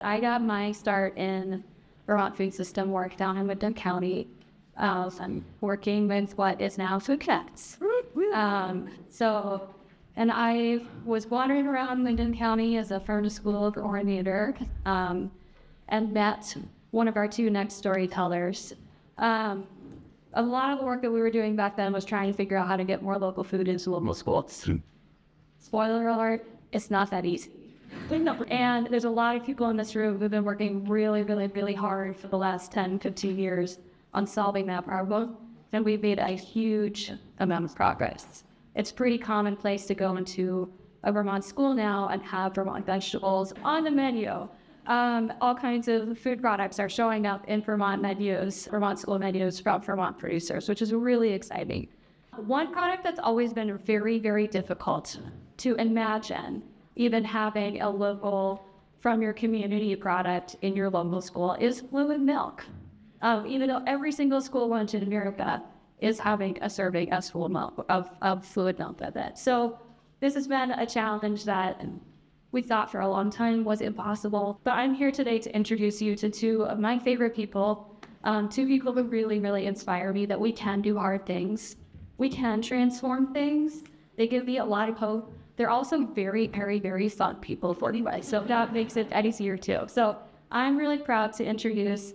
I got my start in Vermont food system work down in Windham County. I'm working with what is now Food Connects. And I was wandering around Windham County as a farm to school coordinator, and met one of our two next storytellers. A lot of the work that we were doing back then was trying to figure out how to get more local food into local schools. Spoiler alert, it's not that easy. And there's a lot of people in this room who've been working really, really, really hard for the last 10, 15 years on solving that problem. And we've made a huge amount of progress. It's pretty commonplace to go into a Vermont school now and have Vermont vegetables on the menu. All kinds of food products are showing up in Vermont menus, Vermont school menus from Vermont producers, which is really exciting. One product that's always been very, very difficult to imagine even having a local, from your community product in your local school is fluid milk. Even though every single school lunch in America is having a serving of fluid milk with it. So this has been a challenge that we thought for a long time was impossible. But I'm here today to introduce you to two of my favorite people, two people who really, really inspire me that we can do hard things. We can transform things. They give me a lot of hope. They're also very, very, very fun people for me, so that makes it easier too. So I'm really proud to introduce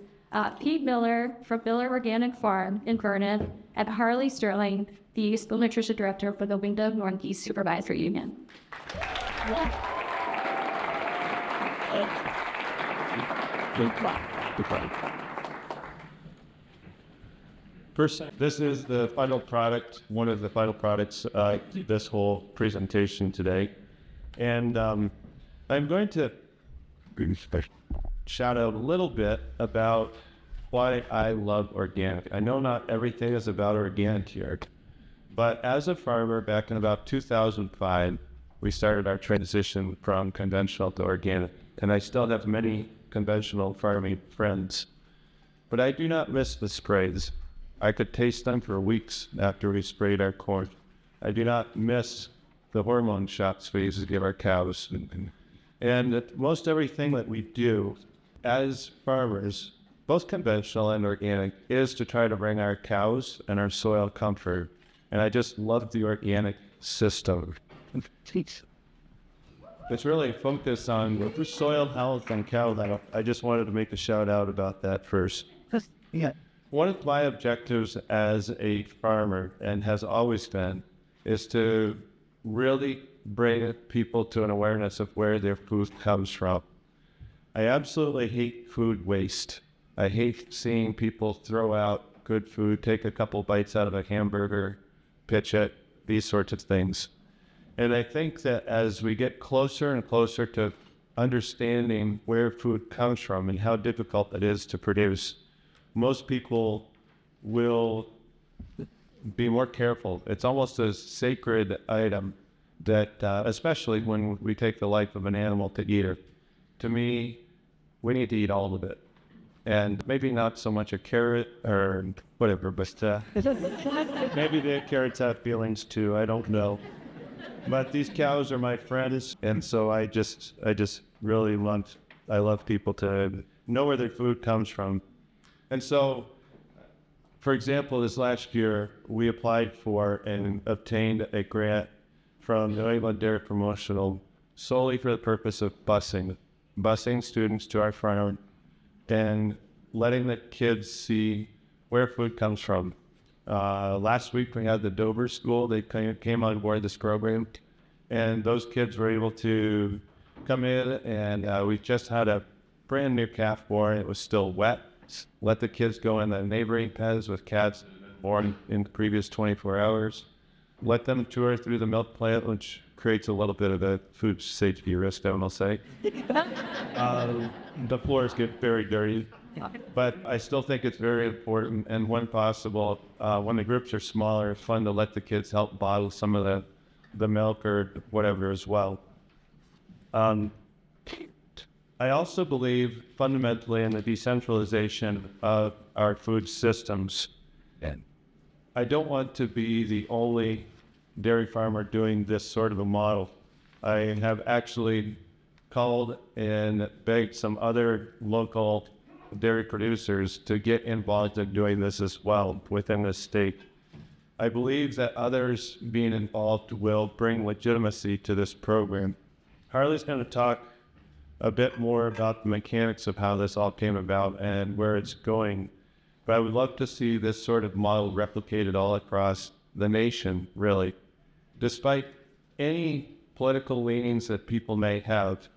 Pete Miller from Miller Organic Farm in Vernon, and Harley Sterling, the School Nutrition Director for the Windham Northeast Supervisory Union. First, this is the final product, one of the final products this whole presentation today. And I'm going to shout out a little bit about why I love organic. I know not everything is about organic here, but as a farmer back in about 2005, we started our transition from conventional to organic. And I still have many conventional farming friends, but I do not miss the sprays. I could taste them for weeks after we sprayed our corn. I do not miss the hormone shots we used to give our cows. And most everything that we do as farmers, both conventional and organic, is to try to bring our cows and our soil comfort. And I just love the organic system. It's really focused on soil health and cow health. I just wanted to make a shout out about that first. Yeah. One of my objectives as a farmer, and has always been, is to really bring people to an awareness of where their food comes from. I absolutely hate food waste. I hate seeing people throw out good food, take a couple bites out of a hamburger, pitch it, these sorts of things. And I think that as we get closer and closer to understanding where food comes from and how difficult it is to produce, most people will be more careful. It's almost a sacred item that, especially when we take the life of an animal to eat it. To me, we need to eat all of it. And maybe not so much a carrot or whatever, but maybe the carrots have feelings too, I don't know. But these cows are my friends, and so I just really love people to know where their food comes from. And so, for example, this last year, we applied for and obtained a grant from the New England Dairy Promotional solely for the purpose of busing students to our farm and letting the kids see where food comes from. Last week, we had the Dover School. They came on board this program, and those kids were able to come in, and we just had a brand new calf born. It was still wet. Let the kids go in the neighboring pens with cats born in the previous 24 hours. Let them tour through the milk plant, which creates a little bit of a food safety risk, I will say. The floors get very dirty, but I still think it's very important, and when possible, when the groups are smaller, it's fun to let the kids help bottle some of the milk or whatever as well. I also believe fundamentally in the decentralization of our food systems. And I don't want to be the only dairy farmer doing this sort of a model. I have actually called and begged some other local dairy producers to get involved in doing this as well within the state. I believe that others being involved will bring legitimacy to this program. Harley's going to talk a bit more about the mechanics of how this all came about and where it's going, but I would love to see this sort of model replicated all across the nation, really. Despite any political leanings that people may have,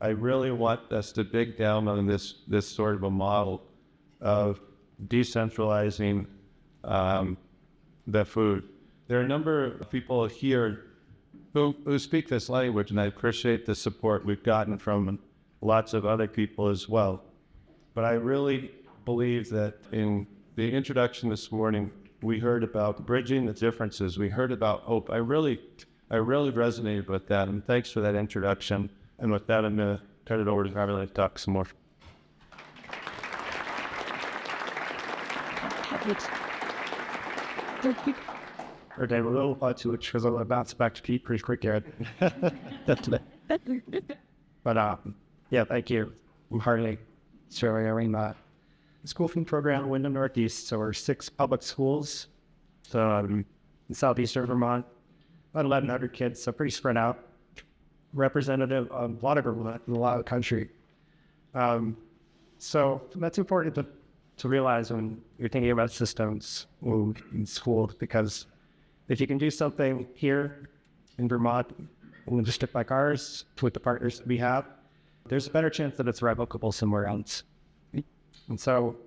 I really want us to dig down on this sort of a model of decentralizing the food. There are a number of people here who speak this language, and I appreciate the support we've gotten from lots of other people as well. But I really believe that in the introduction this morning, we heard about bridging the differences. We heard about hope. I really resonated with that, and thanks for that introduction. And with that, I'm going to turn it over to Harley to talk some more. Okay, we're a little hard to it because I'm about to back to Pete pretty quick here. But yeah, thank you. I'm Harley. So we're in the school food program in Windham Northeast. So we're 6 public schools. So in southeastern Vermont, about 1,100 kids, so pretty spread out. Representative of a lot of Vermont and a lot of the country. So that's important to realize when you're thinking about systems in schools, because if you can do something here in Vermont, in a district like ours, with the partners that we have, there's a better chance that it's replicable somewhere else. And so,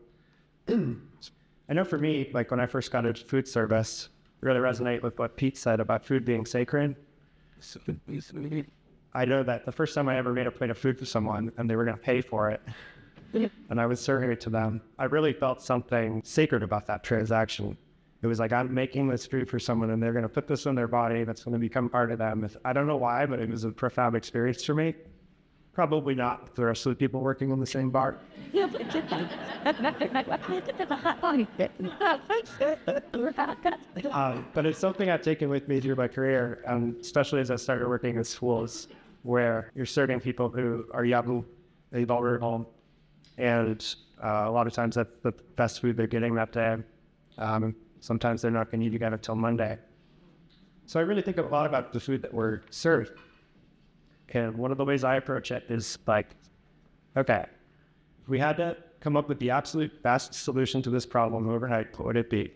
I know for me, like when I first got into food service, really resonate with what Pete said about food being sacred. I know that the first time I ever made a plate of food for someone and they were going to pay for it, and I was serving it to them, I really felt something sacred about that transaction. It was like, I'm making this food for someone and they're going to put this in their body that's going to become part of them. I don't know why, but it was a profound experience for me. Probably not with the rest of the people working on the same bar. But it's something I've taken with me through my career, especially as I started working in schools where you're serving people who are young, they vulnerable, and a lot of times that's the best food they're getting that day. Sometimes they're not going to eat again until Monday. So I really think a lot about the food that we're served. And one of the ways I approach it is like, okay, if we had to come up with the absolute best solution to this problem overnight, what would it be?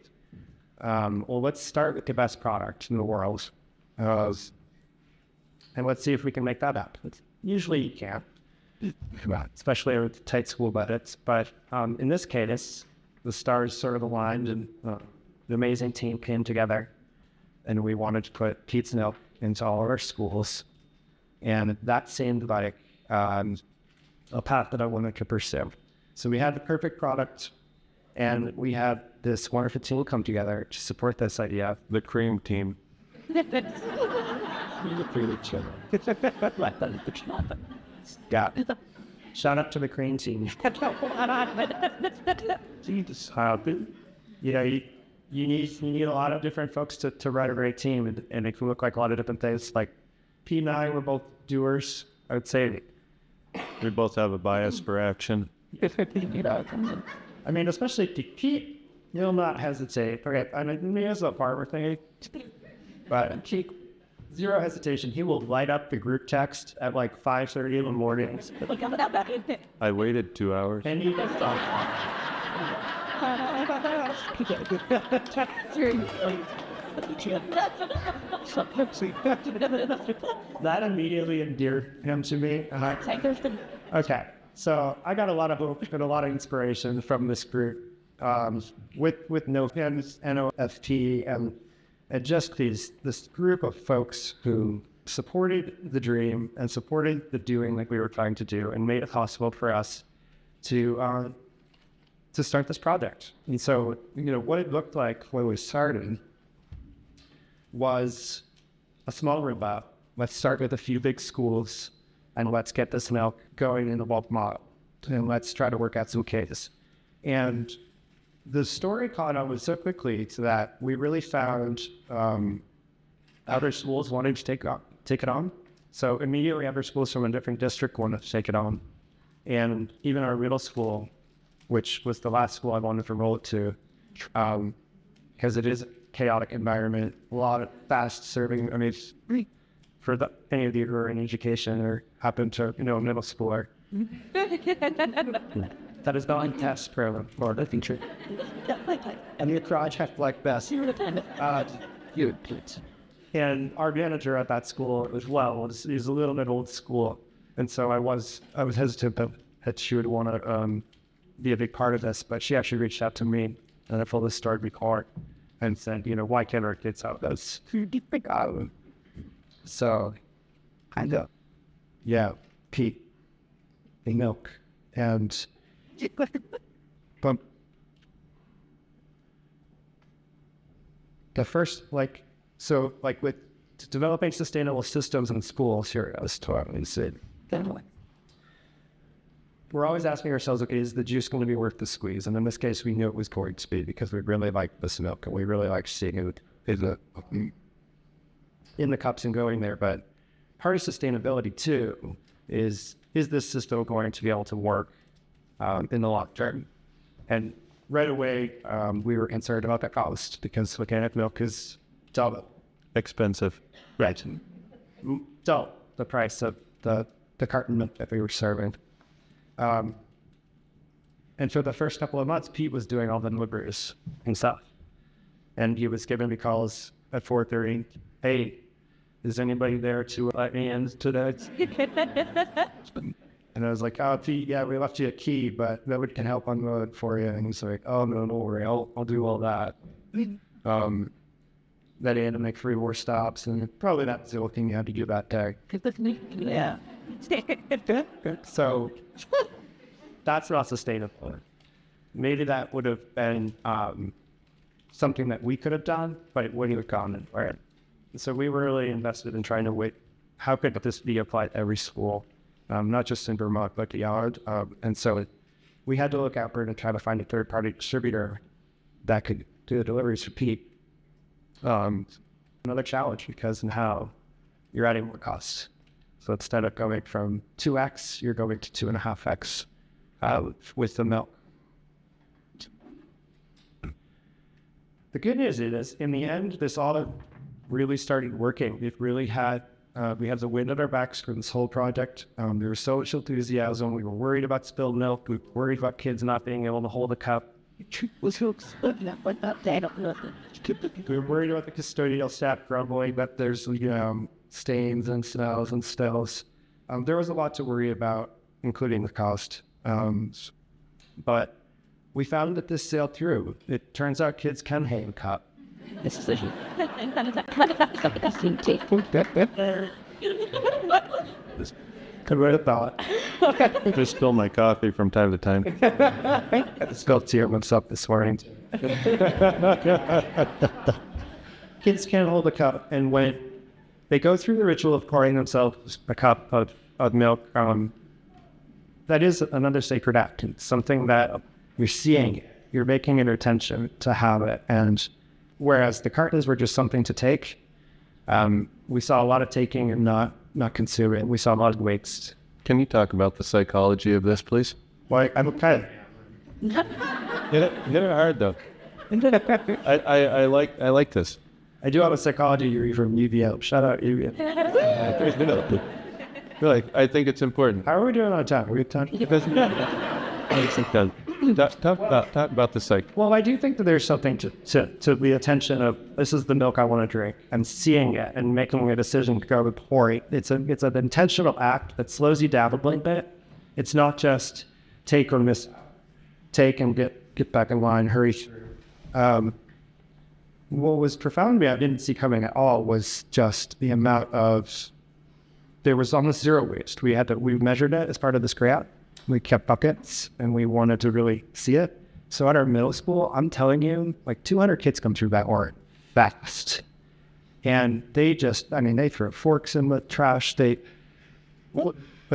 Well, let's start with the best product in the world. And let's see if we can make that happen. Usually you can't, especially with tight school budgets. But in this case, the stars sort of aligned and the amazing team came together. And we wanted to put pizza milk into all of our schools. And that seemed like a path that I wanted to pursue. So we had the perfect product, and we had this wonderful team come together to support this idea. The cream team. Yeah. Shout out to the cream team. You know, you need a lot of different folks to write a great team, and it can look like a lot of different things. Like Pete and I were both doers. I would say We both have a bias for action. I mean, especially Pete, you'll not hesitate. Okay, I mean, he has a part we're thinking, but Pete, zero hesitation. He will light up the group text at like 5:30 in the morning. I waited 2 hours. And he does stuff. That immediately endeared him to me. Okay, so I got a lot of hope and a lot of inspiration from this group with NOFAMS, NOFT, and just this group of folks who supported the dream and supported the doing like we were trying to do and made it possible for us to start this project. And so, what it looked like when we started was a small rollout. Let's start with a few big schools and let's get this milk going in the bulk model. And let's try to work out some cases. And the story caught on was so quickly to that we really found other schools wanting to take it on. So immediately after schools from a different district wanted to take it on. And even our middle school, which was the last school I wanted to roll it to, because it is a chaotic environment, a lot of fast serving. I mean, for any of you who are in education or happen to, a middle schooler, that is not a test program for the future. And your project like this. And our manager at that school as well is a little bit old school. And so I was hesitant that she would want to be a big part of this, but she actually reached out to me and I told this story before and said, why can't our kids have this? So, kind of, Pete, the milk, and the first, with developing sustainable systems in schools here, I was talking, we're always asking ourselves, okay, is the juice going to be worth the squeeze? And in this case, we knew it was going to be because we really like this milk and we really like seeing it in the cups and going there. But part of sustainability too is this system going to be able to work in the long term? And right away, we were concerned about the cost because organic milk is double Expensive. Right. Double the price of the carton milk that we were serving. And for the first couple of months, Pete was doing all the deliveries himself. And he was giving me calls at 4:30. Hey, is anybody there to let me in today? And I was like, oh, Pete, yeah, we left you a key, but nobody can help unload for you. And he's like, oh, no, don't worry, I'll do all that. Then he had to make 3 more stops, and probably that's the only thing you had to do that day. Yeah. So that's not sustainable. Maybe that would have been something that we could have done, but it wouldn't have gone anywhere. So we were really invested in trying to wait, how could this be applied to every school, not just in Vermont, but beyond. And so we had to look outward and try to find a third-party distributor that could do the deliveries for Pete. Another challenge because now you're adding more costs. So instead of going from 2x, you're going to 2.5x with the milk. The good news is, in the end, this all really started working. It really had, we had the wind at our backs for this whole project. There was so much enthusiasm. We were worried about spilled milk. We were worried about kids not being able to hold a cup. We were worried about the custodial staff grumbling that there's, stains and smells and stills. There was a lot to worry about, including the cost. But we found that this sailed through. It turns out kids can hold a cup. Could write a thought. Just spill my coffee from time to time. I spilled tea on myself this morning. Kids can't hold a cup, and when they go through the ritual of pouring themselves a cup of milk, that is another sacred act. It's something that you're seeing, you're making an intention to have it. And whereas the cartons were just something to take, we saw a lot of taking and not consuming. We saw a lot of waste. Can you talk about the psychology of this, please? Well, I'm okay. Hit it hard though. I like this. I do have a psychology degree from UVL. Shout out UVL. Really, I think it's important. How are we doing on time? Are we time? Talk about the psych. Well, I do think that there's something to the attention of this is the milk I want to drink and seeing it and making a decision to go with pouring. It's an intentional act that slows you down a little bit. It's not just take or miss. Take and get back in line, hurry through. What was profound to me, I didn't see coming at all, was just the amount of, there was almost zero waste. We measured it as part of this grant. We kept buckets and we wanted to really see it. So at our middle school, I'm telling you, like 200 kids come through that org fast. And they threw forks in the trash. But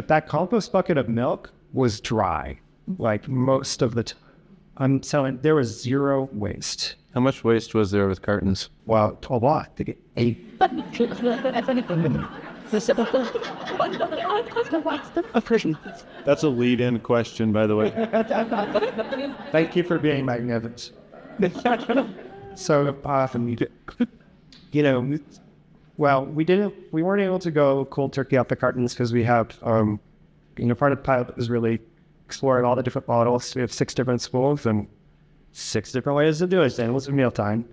that compost bucket of milk was dry, like most of the time. I'm telling, there was zero waste. How much waste was there with cartons? Well, a lot. They get 8. That's a lead-in question, by the way. Thank you for being magnificent. So, we weren't able to go cold turkey off the cartons because we have, part of the pilot was really exploring all the different models. We have 6 different schools and 6 different ways to do it. And it was mealtime.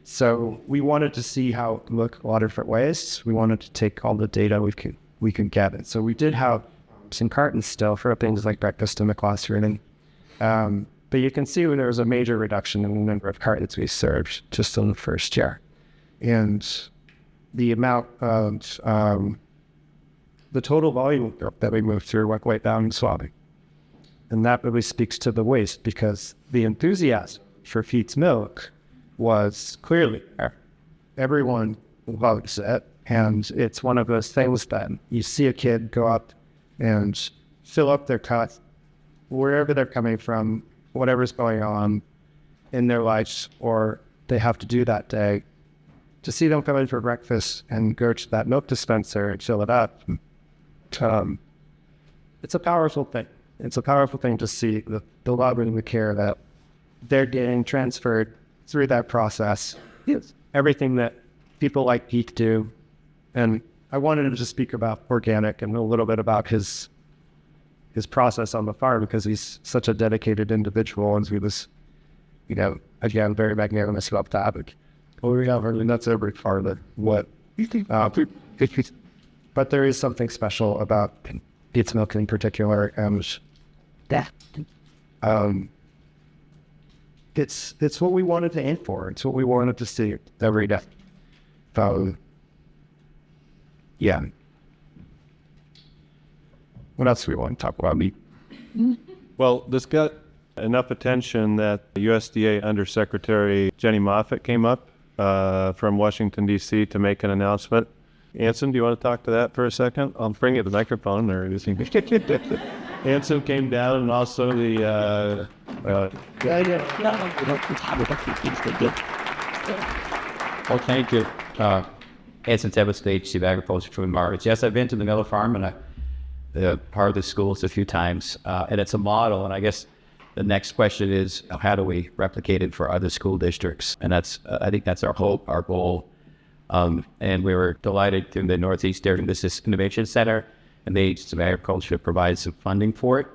So we wanted to see how it looked a lot of different ways. We wanted to take all the data we could get. And so we did have some cartons still for things like breakfast in the classroom. But you can see when there was a major reduction in the number of cartons we served just in the first year. And the amount of the total volume that we moved through went way down in swabbing. And that really speaks to the waste because the enthusiasm for Feet's milk was clearly there. Everyone loves it. And it's one of those things that you see a kid go up and fill up their cup wherever they're coming from, whatever's going on in their lives or they have to do that day. To see them come in for breakfast and go to that milk dispenser and fill it up, it's a powerful thing. It's a powerful thing to see the love and the care that they're getting transferred through that process. Yes. Everything that people like Pete do. And I wanted him to speak about organic and a little bit about his process on the farm because he's such a dedicated individual and he was, again, very magnanimous about that. And that's every part of what. But there is something special about Pete's milk in particular, and it's what we wanted to aim for. It's what we wanted to see every day. Yeah. What else do we want to talk about? Well, this got enough attention that USDA Undersecretary Jenny Moffett came up from Washington, D.C. to make an announcement. Anson, do you want to talk to that for a second? I'll bring you the microphone. Or Anson came down and also the... Well, thank you. Anson Tevis, Chief Agriculture Food Markets. Yes, I've been to the Miller Farm and part of the schools a few times, and it's a model. And I guess the next question is, how do we replicate it for other school districts? And I think that's our hope, our goal. And we were delighted through the Northeast Dairy Business Innovation Center and the Agency of Agriculture to provide some funding for it.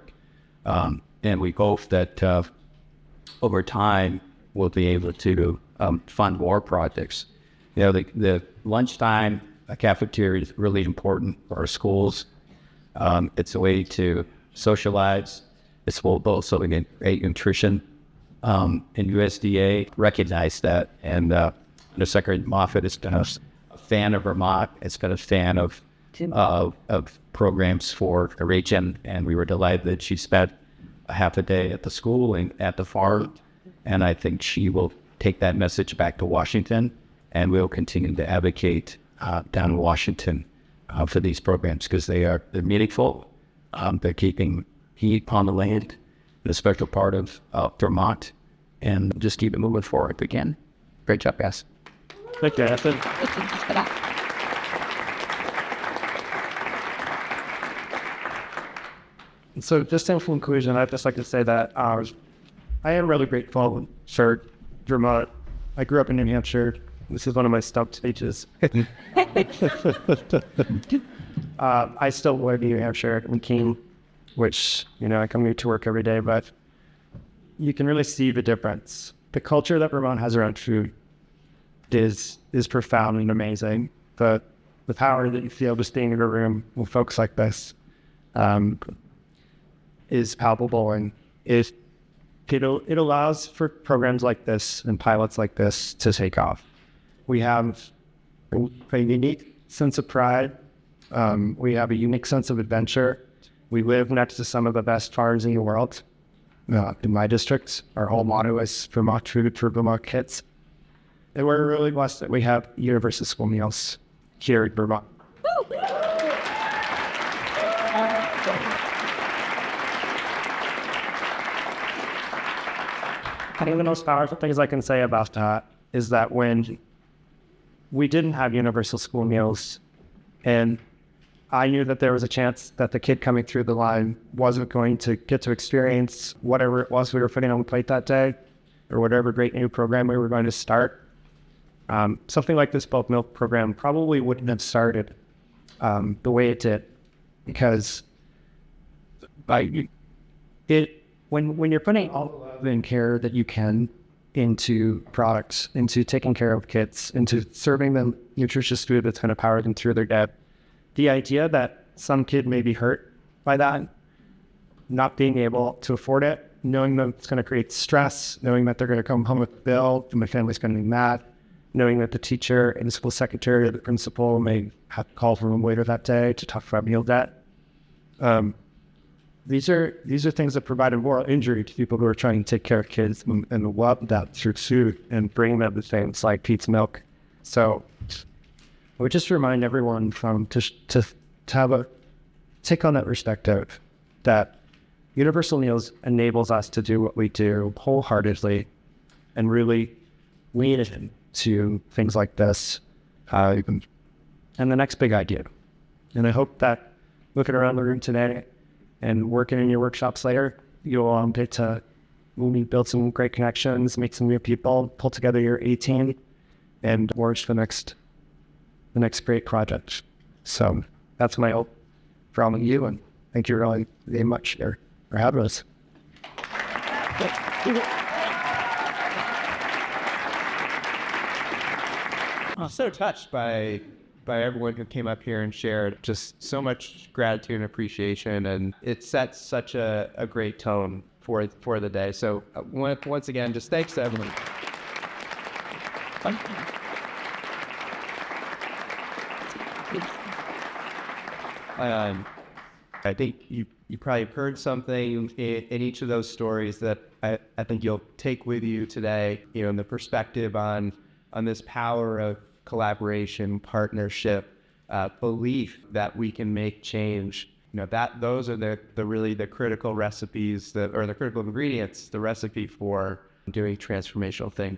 And we hope that over time we'll be able to fund more projects. The lunchtime cafeteria is really important for our schools. It's a way to socialize. It's also great nutrition. And USDA recognized that. And Secretary Moffett has been a fan of Vermont. It's been a fan of programs for the region. And we were delighted that she spent a half a day at the school and at the farm. And I think she will take that message back to Washington. And we'll continue to advocate down in Washington for these programs because they're meaningful. They're keeping heat on the land in a special part of Vermont and just keep it moving forward again. Great job, guys. Thank you, Anson. So just in conclusion, I'd just like to say that I am really grateful for Vermont. I grew up in New Hampshire. This is one of my stump speeches. I still live in New Hampshire in Keene, which, I come here to work every day, but you can really see the difference. The culture that Vermont has around food is profound and amazing. The power that you feel just being in a room with folks like this is palpable, and it allows for programs like this and pilots like this to take off. We have a unique sense of pride. We have a unique sense of adventure. We live next to some of the best farms in the world. In my district, our whole motto is Vermont food for Vermont kids. And we're really blessed that we have universal school meals here in Vermont. I think the most powerful things I can say about that is that when we didn't have universal school meals and I knew that there was a chance that the kid coming through the line wasn't going to get to experience whatever it was we were putting on the plate that day, or whatever great new program we were going to start. Something like this bulk milk program probably wouldn't have started the way it did, because when you're putting all the love and care that you can into products, into taking care of kids, into serving them nutritious food that's going to power them through their day, the idea that some kid may be hurt by that, not being able to afford it, knowing that it's going to create stress, knowing that they're going to come home with a bill and my family's going to be mad, knowing that the teacher and the school secretary or the principal may have to call for them later that day to talk about meal debt. These are things that provide a moral injury to people who are trying to take care of kids and love that through food and bring them to things like pizza milk. So I would just remind everyone to have a take on that perspective that Universal Meals enables us to do what we do wholeheartedly and really lean into things like this and the next big idea. And I hope that looking around the room today and working in your workshops later, you'll get to build some great connections, meet some new people, pull together your A team, and launch the next great project. So that's my hope for all of you, and thank you really very much for having us. I'm so touched by everyone who came up here and shared. Just so much gratitude and appreciation, and it sets such a great tone for the day. So once again, just thanks to everyone. I think you probably heard something in each of those stories that I think you'll take with you today, and the perspective on this power of collaboration, partnership, belief that we can make change. Those are the critical recipes, or the critical ingredients, the recipe for doing transformational things.